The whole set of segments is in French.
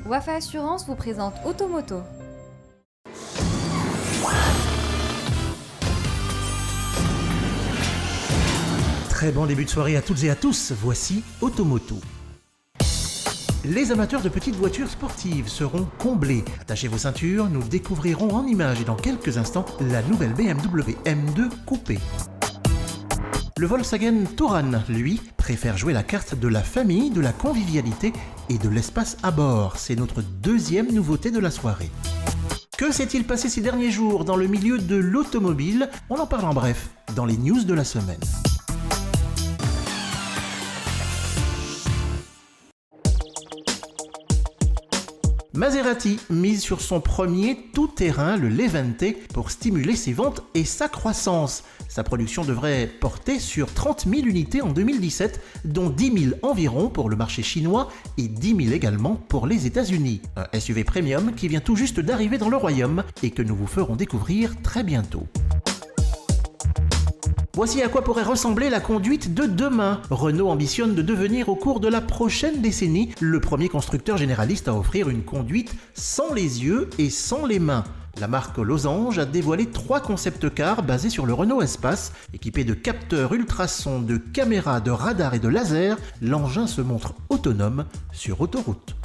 Wafa Assurance vous présente Automoto. Très bon début de soirée à toutes et à tous, voici Automoto. Les amateurs de petites voitures sportives seront comblés. Attachez vos ceintures, nous découvrirons en images et dans quelques instants la nouvelle BMW M2 coupé. Le Volkswagen Touran, lui, préfère jouer la carte de la famille, de la convivialité et de l'espace à bord. C'est notre deuxième nouveauté de la soirée. Que s'est-il passé ces derniers jours dans le milieu de l'automobile? On en parle en bref dans les news de la semaine. Maserati mise sur son premier tout-terrain, le Levante, pour stimuler ses ventes et sa croissance. Sa production devrait porter sur 30 000 unités en 2017, dont 10 000 environ pour le marché chinois et 10 000 également pour les États-Unis. Un SUV premium qui vient tout juste d'arriver dans le royaume et que nous vous ferons découvrir très bientôt. Voici à quoi pourrait ressembler la conduite de demain. Renault ambitionne de devenir au cours de la prochaine décennie le premier constructeur généraliste à offrir une conduite sans les yeux et sans les mains. La marque Losange a dévoilé 3 concept cars basés sur le Renault Espace. Équipé de capteurs ultrasons, de caméras, de radars et de lasers, l'engin se montre autonome sur autoroute.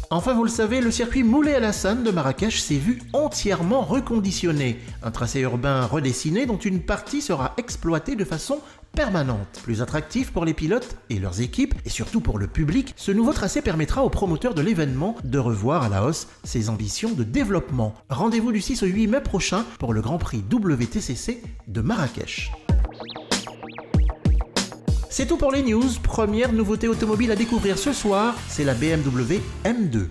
Enfin, vous le savez, le circuit Moulay-El-Hassan de Marrakech s'est vu entièrement reconditionné. Un tracé urbain redessiné dont une partie sera exploitée de façon permanente. Plus attractif pour les pilotes et leurs équipes, et surtout pour le public, ce nouveau tracé permettra aux promoteurs de l'événement de revoir à la hausse ses ambitions de développement. Rendez-vous du 6 au 8 mai prochain pour le Grand Prix WTCC de Marrakech. C'est tout pour les news. Première nouveauté automobile à découvrir ce soir, c'est la BMW M2.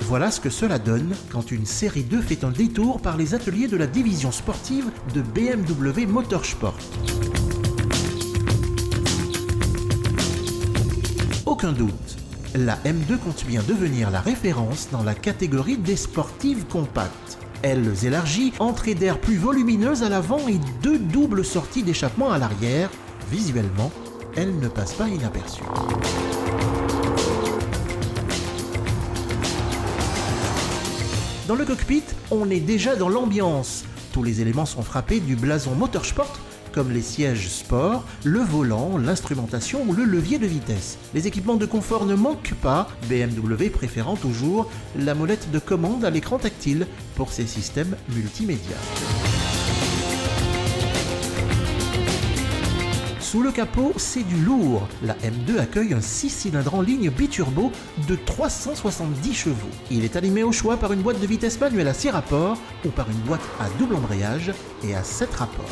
Voilà ce que cela donne quand une série 2 fait un détour par les ateliers de la division sportive de BMW Motorsport. Aucun doute. La M2 compte bien devenir la référence dans la catégorie des sportives compactes. Ailes élargies, entrée d'air plus volumineuse à l'avant et 2 doubles sorties d'échappement à l'arrière. Visuellement, elle ne passe pas inaperçue. Dans le cockpit, on est déjà dans l'ambiance. Tous les éléments sont frappés du blason Motorsport, comme les sièges sport, le volant, l'instrumentation ou le levier de vitesse. Les équipements de confort ne manquent pas, BMW préférant toujours la molette de commande à l'écran tactile pour ses systèmes multimédia. Sous le capot, c'est du lourd. La M2 accueille un 6 cylindres en ligne biturbo de 370 chevaux. Il est animé au choix par une boîte de vitesse manuelle à 6 rapports ou par une boîte à double embrayage et à 7 rapports.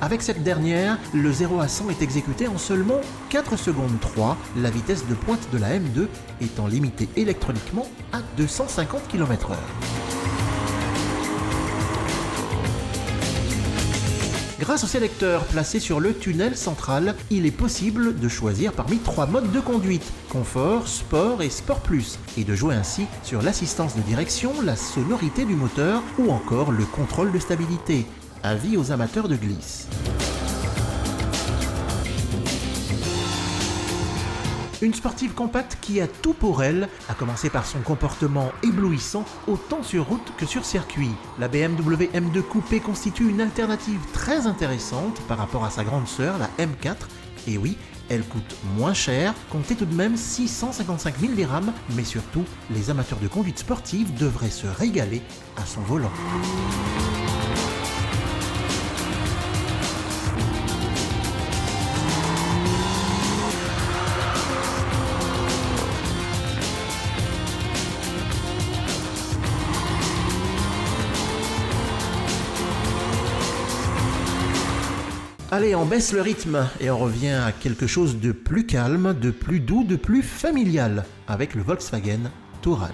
Avec cette dernière, le 0 à 100 est exécuté en seulement 4 secondes 3, la vitesse de pointe de la M2 étant limitée électroniquement à 250 km/h. Grâce au sélecteur placé sur le tunnel central, il est possible de choisir parmi 3 modes de conduite, confort, sport et sport plus, et de jouer ainsi sur l'assistance de direction, la sonorité du moteur ou encore le contrôle de stabilité. Avis aux amateurs de glisse. Une sportive compacte qui a tout pour elle, à commencer par son comportement éblouissant autant sur route que sur circuit. La BMW M2 coupé constitue une alternative très intéressante par rapport à sa grande sœur, la M4. Et oui, elle coûte moins cher, comptez tout de même 655 000 dirhams, mais surtout, les amateurs de conduite sportive devraient se régaler à son volant. Allez, on baisse le rythme et on revient à quelque chose de plus calme, de plus doux, de plus familial avec le Volkswagen Touran.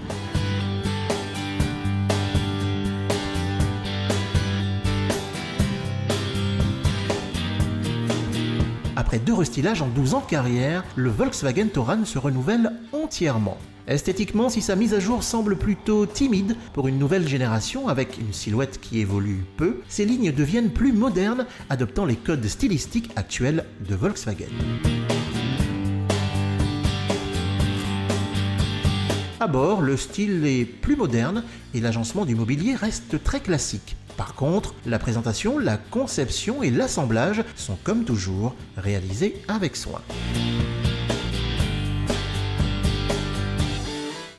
Après 2 restylages en 12 ans de carrière, le Volkswagen Touran se renouvelle entièrement. Esthétiquement, si sa mise à jour semble plutôt timide pour une nouvelle génération avec une silhouette qui évolue peu, ses lignes deviennent plus modernes, adoptant les codes stylistiques actuels de Volkswagen. À bord, le style est plus moderne et l'agencement du mobilier reste très classique. Par contre, la présentation, la conception et l'assemblage sont comme toujours réalisés avec soin.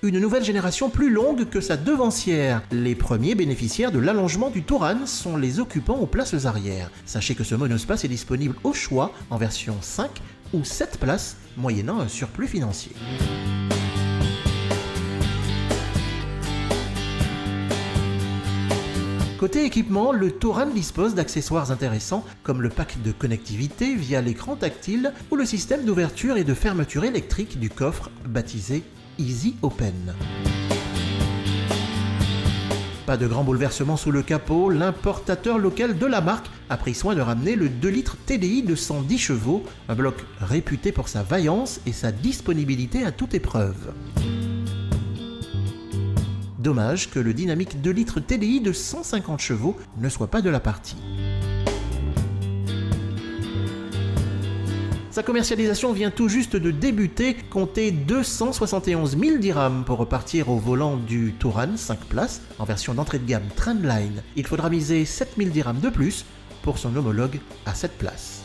Une nouvelle génération plus longue que sa devancière. Les premiers bénéficiaires de l'allongement du Touran sont les occupants aux places arrière. Sachez que ce monospace est disponible au choix en version 5 ou 7 places, moyennant un surplus financier. Côté équipement, le Touran dispose d'accessoires intéressants comme le pack de connectivité via l'écran tactile ou le système d'ouverture et de fermeture électrique du coffre baptisé Easy Open. Pas de grand bouleversement sous le capot, l'importateur local de la marque a pris soin de ramener le 2 litres TDI de 110 chevaux, un bloc réputé pour sa vaillance et sa disponibilité à toute épreuve. Dommage que le dynamique 2 litres TDI de 150 chevaux ne soit pas de la partie. Sa commercialisation vient tout juste de débuter, comptez 271 000 dirhams pour repartir au volant du Touran 5 places en version d'entrée de gamme Trendline. Il faudra miser 7 000 dirhams de plus pour son homologue à 7 places.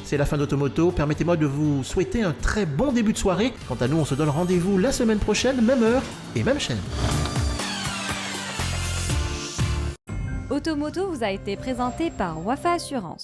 C'est la fin d'Automoto, permettez-moi de vous souhaiter un très bon début de soirée. Quant à nous, on se donne rendez-vous la semaine prochaine, même heure et même chaîne. Automoto vous a été présenté par Wafa Assurance.